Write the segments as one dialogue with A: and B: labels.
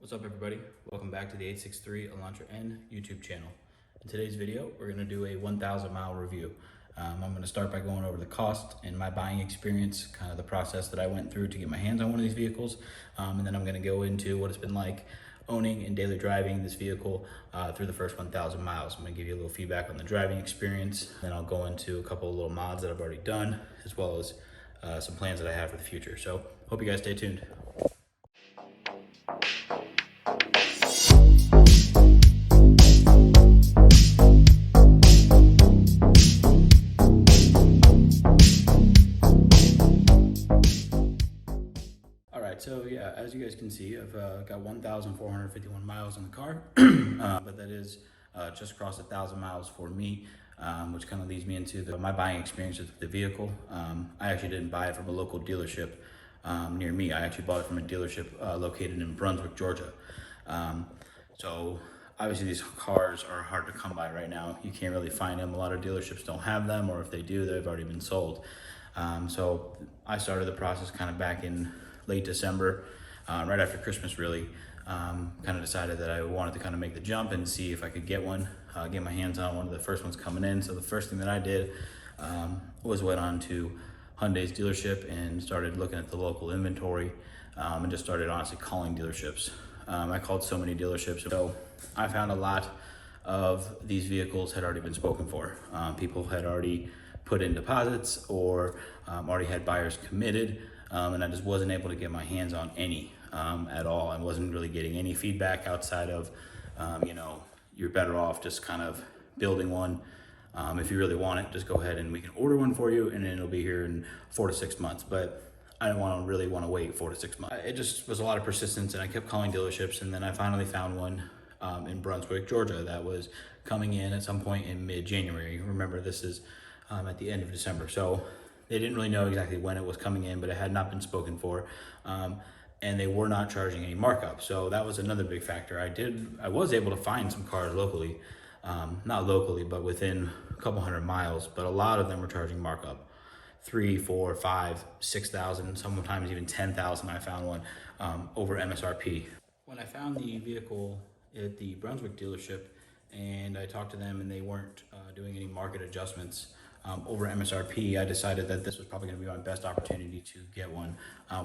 A: What's up, everybody? Welcome back to the 863 Elantra N YouTube channel. In today's video, we're going to do a 1,000 mile review. I'm going to start by going over the cost and my buying experience, kind of the process that I went through to get my hands on one of these vehicles. And then I'm going to go into what it's been like owning and daily driving this vehicle through the first 1,000 miles. I'm going to give you a little feedback on the driving experience. Then I'll go into a couple of little mods that I've already done, as well as some plans that I have for the future. So hope you guys stay tuned. So yeah, as you guys can see, I've got 1,451 miles on the car, but that is just across 1,000 miles for me, which kind of leads me into my buying experience with the vehicle. I actually didn't buy it from a local dealership near me. I actually bought it from a dealership located in Brunswick, Georgia. So obviously these cars are hard to come by right now. You can't really find them. A lot of dealerships don't have them, or if they do, they've already been sold. So I started the process kind of back in late December, right after Christmas really. Kind of decided that I wanted to kind of make the jump and see if I could get one, get my hands on one of the first ones coming in. So the first thing that I did was went on to Hyundai's dealership and started looking at the local inventory, and just started honestly calling dealerships. I called so many dealerships, so I found a lot of these vehicles had already been spoken for. People had already put in deposits or already had buyers committed. And I just wasn't able to get my hands on any at all. I wasn't really getting any feedback outside of, you're better off just kind of building one. If you really want it, just go ahead and we can order one for you, and then it'll be here in 4 to 6 months. But I didn't really want to wait 4 to 6 months. It just was a lot of persistence, and I kept calling dealerships, and then I finally found one in Brunswick, Georgia, that was coming in at some point in mid-January. Remember, this is at the end of December. So they didn't really know exactly when it was coming in, but it had not been spoken for. And they were not charging any markup. So that was another big factor. I was able to find some cars locally, not locally, but within a couple hundred miles, but a lot of them were charging markup. 3, 4, 5, 6,000, sometimes even 10,000. I found one over MSRP. When I found the vehicle at the Brunswick dealership and I talked to them and they weren't doing any market adjustments over MSRP, I decided that this was probably going to be my best opportunity to get one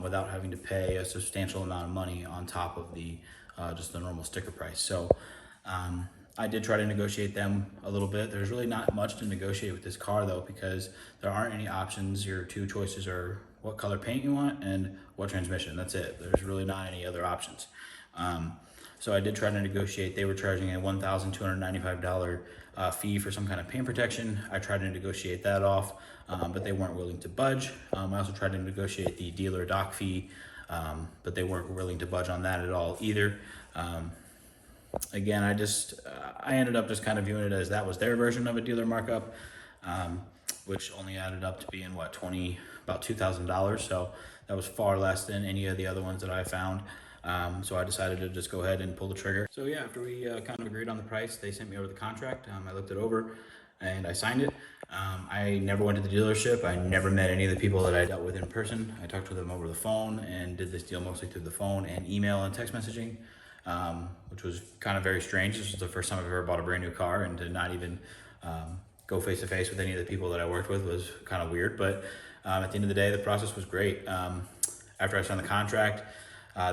A: without having to pay a substantial amount of money on top of the just the normal sticker price. So I did try to negotiate them a little bit. There's really not much to negotiate with this car though, because there aren't any options. Your two choices are what color paint you want and what transmission. That's it. There's really not any other options. So I did try to negotiate. They were charging a $1,295 fee for some kind of paint protection. I tried to negotiate that off, but they weren't willing to budge. I also tried to negotiate the dealer dock fee, but they weren't willing to budge on that at all either. Again, I ended up just kind of viewing it as that was their version of a dealer markup, which only added up to being about $2,000. So that was far less than any of the other ones that I found. So I decided to just go ahead and pull the trigger. So yeah, after we kind of agreed on the price, they sent me over the contract. I looked it over and I signed it. I never went to the dealership. I never met any of the people that I dealt with in person. I talked to them over the phone and did this deal mostly through the phone and email and text messaging, which was kind of very strange. This was the first time I've ever bought a brand new car, and to not even go face to face with any of the people that I worked with was kind of weird. But at the end of the day, the process was great. After I signed the contract,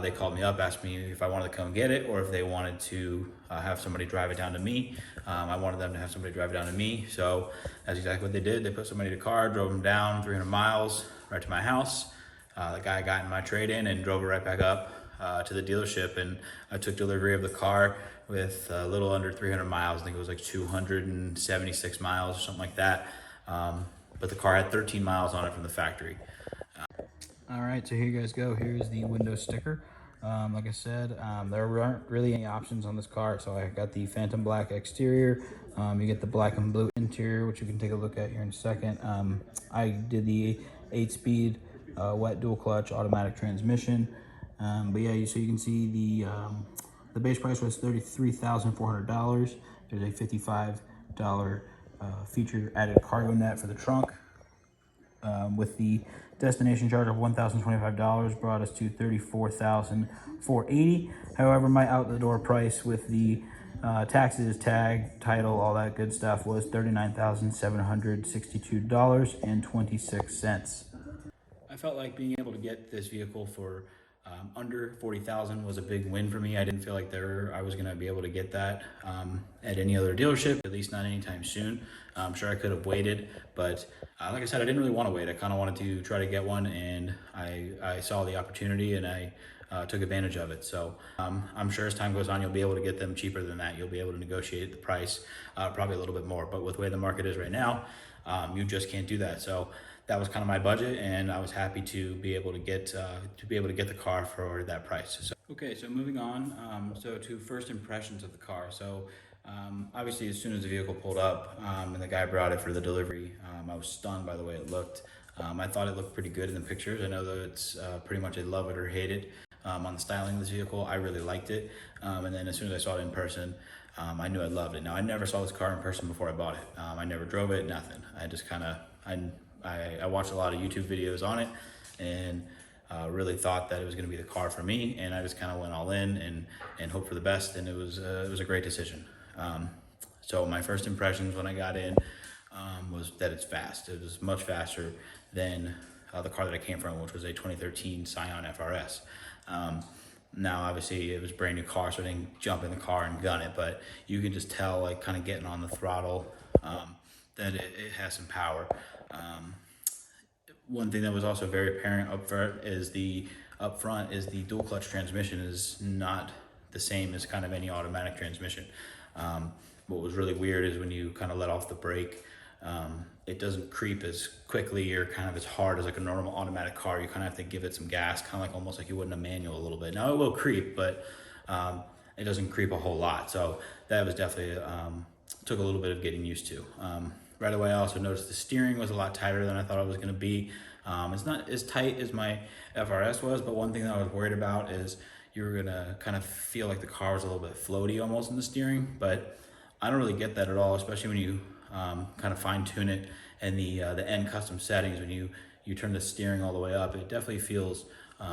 A: they called me up, asked me if I wanted to come get it or if they wanted to have somebody drive it down to me. I wanted them to have somebody drive it down to me. So that's exactly what they did. They put somebody in a car, drove them down 300 miles right to my house. The guy got in my trade-in and drove it right back up to the dealership. And I took delivery of the car with a little under 300 miles. I think it was like 276 miles or something like that. But the car had 13 miles on it from the factory. All right, so here you guys go. Here's the window sticker. Like I said, there aren't really any options on this car. So I got the Phantom Black exterior. You get the black and blue interior, which you can take a look at here in a second. I did the 8-speed wet dual clutch automatic transmission. But yeah, so you can see the base price was $33,400. There's a $55 feature added cargo net for the trunk. with the destination charge of $1,025 brought us to $34,480. However, my out the door price with the taxes, tag, title, all that good stuff was $39,762.26. I felt like being able to get this vehicle for under 40,000 was a big win for me. I didn't feel like I was going to be able to get that at any other dealership, at least not anytime soon. I'm sure I could have waited, but like I said, I didn't really want to wait. I kind of wanted to try to get one, and I saw the opportunity, and I took advantage of it. So I'm sure as time goes on, you'll be able to get them cheaper than that. You'll be able to negotiate the price probably a little bit more, but with the way the market is right now, you just can't do that. So that was kind of my budget, and I was happy to be able to get the car for that price. So, okay, so moving on, so to first impressions of the car. So obviously, as soon as the vehicle pulled up and the guy brought it for the delivery, I was stunned by the way it looked. I thought it looked pretty good in the pictures. I know that it's pretty much a love it or hate it on the styling of this vehicle. I really liked it, and then as soon as I saw it in person, I knew I loved it. Now, I never saw this car in person before I bought it. I never drove it, nothing. I just kind of, I watched a lot of YouTube videos on it, and really thought that it was going to be the car for me, and I just kind of went all in and hoped for the best, and it was a great decision. So my first impressions when I got in was that it's fast. It was much faster than the car that I came from, which was a 2013 Scion FRS. Now, obviously, it was a brand new car, so I didn't jump in the car and gun it, but you can just tell, like, kind of getting on the throttle, that it has some power. One thing that was also very apparent up front is the dual clutch transmission is not the same as kind of any automatic transmission. What was really weird is when you kind of let off the brake, it doesn't creep as quickly or kind of as hard as like a normal automatic car. You kind of have to give it some gas, kind of like almost like you would in a manual a little bit. Now it will creep, but it doesn't creep a whole lot. So that was definitely, took a little bit of getting used to. Right away, I also noticed the steering was a lot tighter than I thought it was going to be. It's not as tight as my FRS was, but one thing that I was worried about is you were going to kind of feel like the car was a little bit floaty almost in the steering, but I don't really get that at all, especially when you kind of fine tune it in the N custom settings. When you turn the steering all the way up, it definitely feels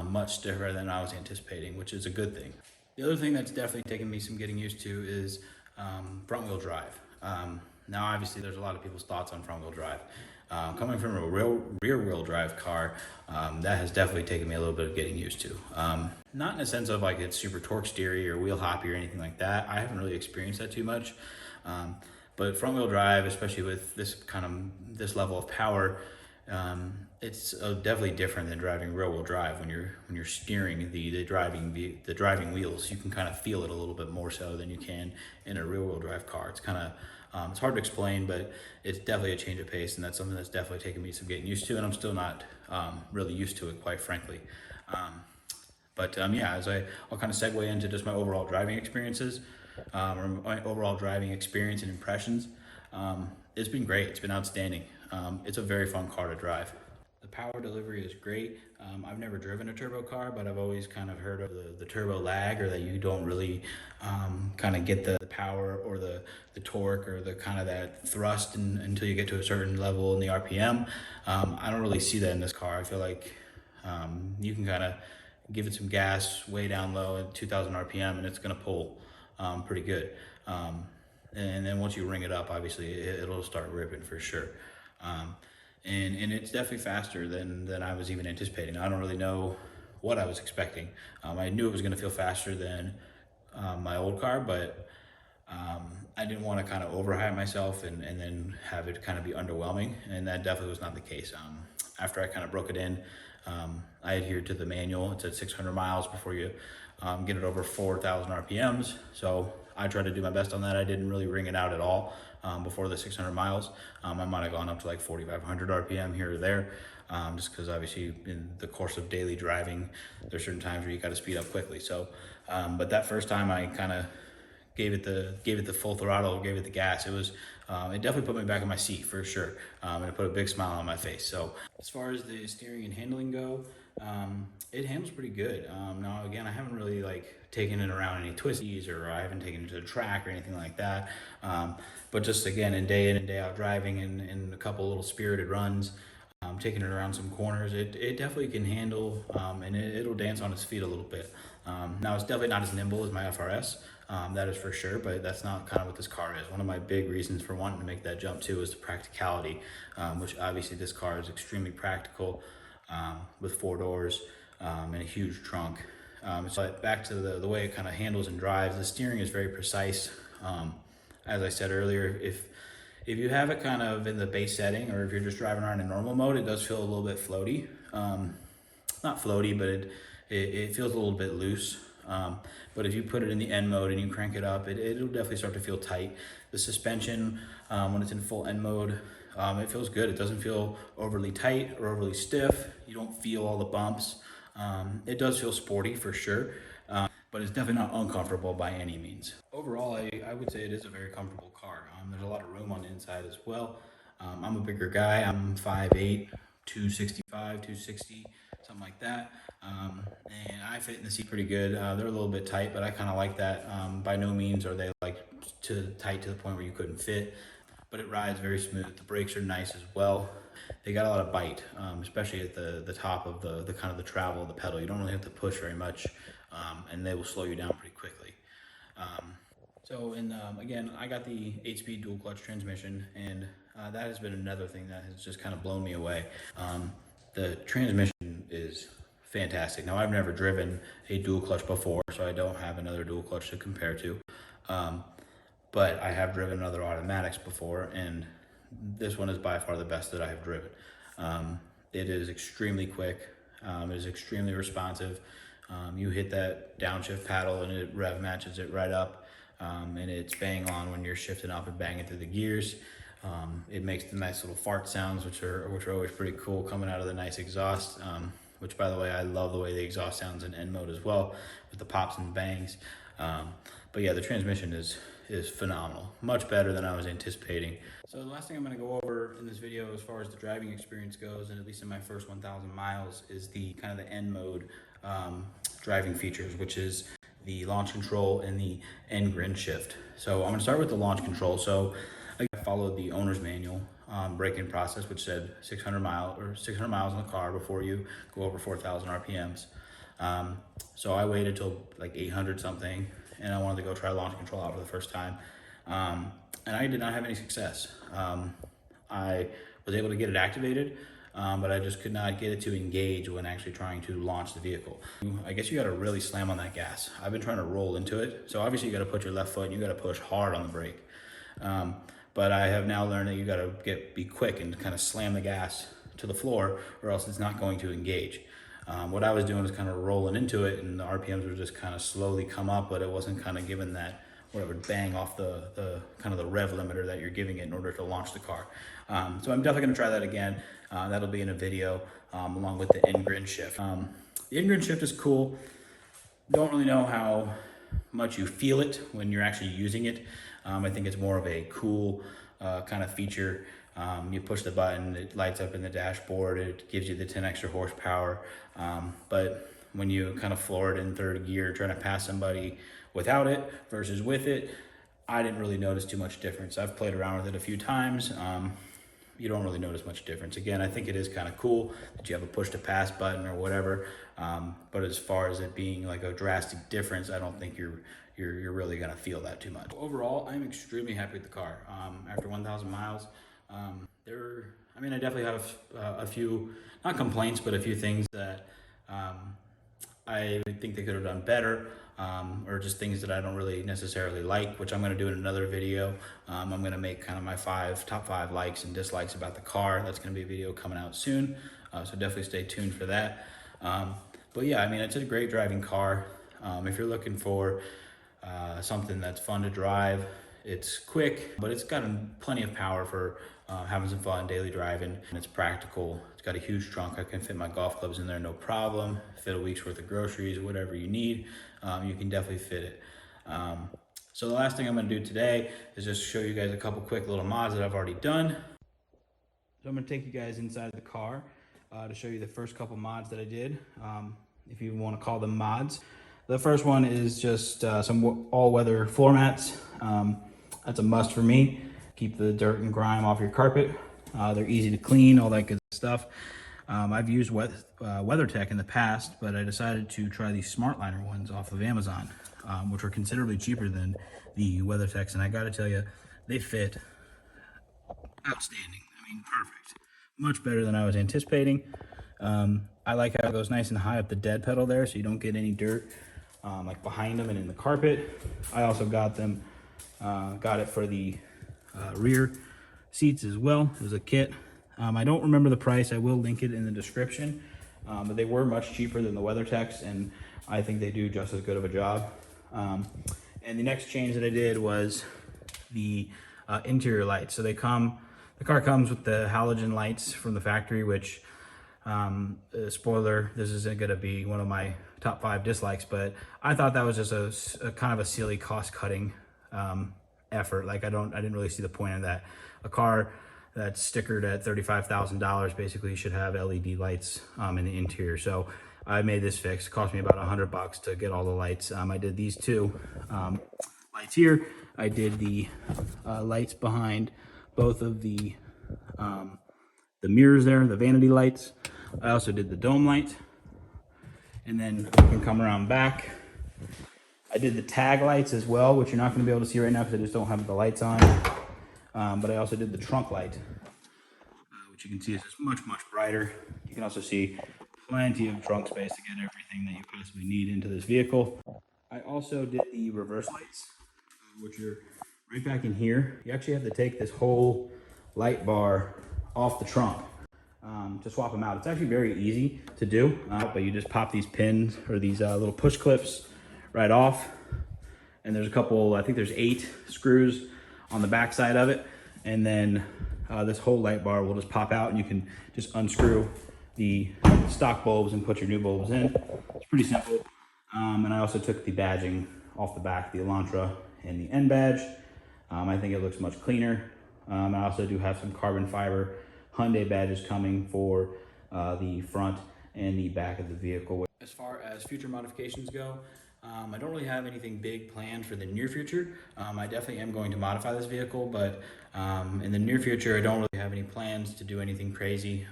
A: much stiffer than I was anticipating, which is a good thing. The other thing that's definitely taken me some getting used to is front wheel drive. Now, obviously, there's a lot of people's thoughts on front wheel drive. Coming from a rear wheel drive car, that has definitely taken me a little bit of getting used to. Not in a sense of like it's super torque steery or wheel hoppy or anything like that. I haven't really experienced that too much. But front wheel drive, especially with this level of power, it's definitely different than driving rear wheel drive. When you're steering the driving wheels, you can kind of feel it a little bit more so than you can in a rear wheel drive car. It's kind of it's hard to explain, but it's definitely a change of pace, and that's something that's definitely taken me some getting used to, and I'm still not really used to it, quite frankly. Yeah, I'll kind of segue into just my overall driving experiences, or my overall driving experience and impressions. It's been great. It's been outstanding. It's a very fun car to drive. The power delivery is great. I've never driven a turbo car, but I've always kind of heard of the turbo lag, or that you don't really kind of get the power or the torque or the kind of that thrust until you get to a certain level in the RPM. I don't really see that in this car. I feel like you can kind of give it some gas way down low at 2,000 RPM and it's going to pull pretty good. And then once you ring it up, obviously it'll start ripping for sure. And it's definitely faster than I was even anticipating. I don't really know what I was expecting. I knew it was going to feel faster than my old car, but I didn't want to kind of overhype myself and then have it kind of be underwhelming, and that definitely was not the case. After I kind of broke it in, I adhered to the manual. It's at 600 miles before you get it over 4,000 RPMs. So I tried to do my best on that. I didn't really ring it out at all before the 600 miles. I might have gone up to like 4,500 RPM here or there, just because obviously in the course of daily driving, there's certain times where you got to speed up quickly. So, but that first time I kind of gave it the full throttle, gave it the gas. It definitely put me back in my seat for sure, and it put a big smile on my face. So as far as the steering and handling go, it handles pretty good. Now again, I haven't really taken it around any twisties, or I haven't taken it to the track or anything like that. But just again, in and day out driving and a couple little spirited runs, taking it around some corners, it definitely can handle, and it'll dance on its feet a little bit. Now it's definitely not as nimble as my FRS, that is for sure, but that's not kind of what this car is. One of my big reasons for wanting to make that jump too is the practicality, which obviously this car is extremely practical, with 4 doors, and a huge trunk. So back to the way it kind of handles and drives, the steering is very precise. As I said earlier, if you have it kind of in the base setting, or if you're just driving around in normal mode, it does feel a little bit floaty. Not floaty, but it feels a little bit loose. But if you put it in the N mode and you crank it up, it'll definitely start to feel tight. The suspension, when it's in full N mode, it feels good. It doesn't feel overly tight or overly stiff. You don't feel all the bumps. It does feel sporty for sure, but it's definitely not uncomfortable by any means. Overall, I would say it is a very comfortable car. There's a lot of room on the inside as well. I'm a bigger guy. I'm 5'8", 265, 260, something like that. And I fit in the seat pretty good. They're a little bit tight, but I kind of like that. By no means are they like tight to the point where you couldn't fit, but it rides very smooth. The brakes are nice as well. They got a lot of bite, especially at the top of the kind of the travel of the pedal. You don't really have to push very much, and they will slow you down pretty quickly. Again, I got the 8-speed dual clutch transmission, and that has been another thing that has just kind of blown me away. The transmission is fantastic. Now, I've never driven a dual clutch before, so I don't have another dual clutch to compare to. But I have driven other automatics before, and this one is by far the best that I have driven. It is extremely quick. It is extremely responsive. You hit that downshift paddle and it rev matches it right up, and it's bang on when you're shifting up and banging through the gears. It makes the nice little fart sounds, which are always pretty cool, coming out of the nice exhaust. Which, by the way, I love the way the exhaust sounds in N mode as well, with the pops and bangs. But yeah, the transmission is phenomenal, much better than I was anticipating. So the last thing I'm going to go over in this video as far as the driving experience goes, and at least in my first 1,000 miles, is the kind of the N mode driving features, which is the launch control and the N grin shift. So I'm going to start with the launch control. So I followed the owner's manual break-in process, which said 600 miles in the car before you go over 4,000 RPMs. So I waited till like 800 something, and I wanted to go try launch control out for the first time. And I did not have any success. I was able to get it activated, but I just could not get it to engage when actually trying to launch the vehicle. I guess you gotta really slam on that gas. I've been trying to roll into it. So obviously you gotta put your left foot and you gotta push hard on the brake. But I have now learned that you gotta be quick and kind of slam the gas to the floor, or else it's not going to engage. What I was doing was kind of rolling into it, and the RPMs would just kind of slowly come up, but it wasn't kind of giving that, where it would bang off the kind of the rev limiter that you're giving it in order to launch the car. So I'm definitely gonna try that again. That'll be in a video, along with the N grin shift. The N grin shift is cool. Don't really know how much you feel it when you're actually using it. I think it's more of a cool kind of feature. You push the button, it lights up in the dashboard, it gives you the 10 extra horsepower. But when you kind of floor it in third gear, trying to pass somebody without it versus with it, I didn't really notice too much difference. I've played around with it a few times. You don't really notice much difference. Again, I think it is kind of cool that you have a push to pass button or whatever. But as far as it being like a drastic difference, I don't think you're really gonna feel that too much. Overall, I'm extremely happy with the car. After 1,000 miles, I definitely have a few, not complaints, but a few things that I think they could have done better, or just things that I don't really necessarily like, which I'm going to do in another video. I'm going to make kind of my top five likes and dislikes about the car. That's going to be a video coming out soon, so definitely stay tuned for that. But yeah, it's a great driving car. If you're looking for something that's fun to drive, it's quick, but it's got plenty of power for having some fun daily driving, and it's practical. It's got a huge trunk. I can fit my golf clubs in there, no problem. Fit a week's worth of groceries, whatever you need. You can definitely fit it. So the last thing I'm gonna do today is just show you guys a couple quick little mods that I've already done. So I'm gonna take you guys inside the car to show you the first couple mods that I did, if you wanna call them mods. The first one is just some all-weather floor mats. That's a must for me. Keep the dirt and grime off your carpet. They're easy to clean, all that good stuff. I've used WeatherTech in the past, but I decided to try these SMARTLINER ones off of Amazon, which were considerably cheaper than the WeatherTechs. And I got to tell you, they fit outstanding. I mean, perfect. Much better than I was anticipating. I like how it goes nice and high up the dead pedal there, so you don't get any dirt like behind them and in the carpet. I also got it for the rear seats as well. It was a kit. I don't remember the price. I will link it in the description. But they were much cheaper than the WeatherTechs, and I think they do just as good of a job. And the next change that I did was the interior lights. So the car comes with the halogen lights from the factory, which, spoiler, this isn't gonna be one of my top 5 dislikes, but I thought that was just a kind of a silly cost-cutting effort. Like, I didn't really see the point of that. A car that's stickered at $35,000 basically should have LED lights in the interior. So I made this fix. It cost me about $100 to get all the lights. I did these two lights here. I did the lights behind both of the mirrors there, the vanity lights. I also did the dome light. And then you can come around back. I did the tag lights as well, which you're not going to be able to see right now because I just don't have the lights on. But I also did the trunk light, which you can see is just much brighter. You can also see plenty of trunk space to get everything that you possibly need into this vehicle. I also did the reverse lights, which are right back in here. You actually have to take this whole light bar off the trunk to swap them out. It's actually very easy to do, but you just pop these pins or these little push clips right off. And there's a couple, I think there's 8 screws on the back side of it. And then this whole light bar will just pop out and you can just unscrew the stock bulbs and put your new bulbs in. It's pretty simple. And I also took the badging off the back, the Elantra and the N badge. I think it looks much cleaner. I also do have some carbon fiber Hyundai badges coming for the front and the back of the vehicle. As far as future modifications go, I don't really have anything big planned for the near future. I definitely am going to modify this vehicle, but in the near future, I don't really have any plans to do anything crazy.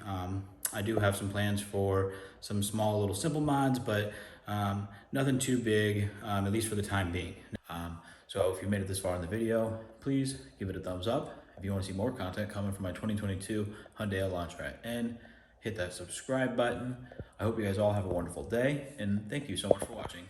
A: I do have some plans for some small little simple mods, but nothing too big, at least for the time being. So if you made it this far in the video, please give it a thumbs up. If you want to see more content coming from my 2022 Hyundai Elantra N, hit that subscribe button. I hope you guys all have a wonderful day, and thank you so much for watching.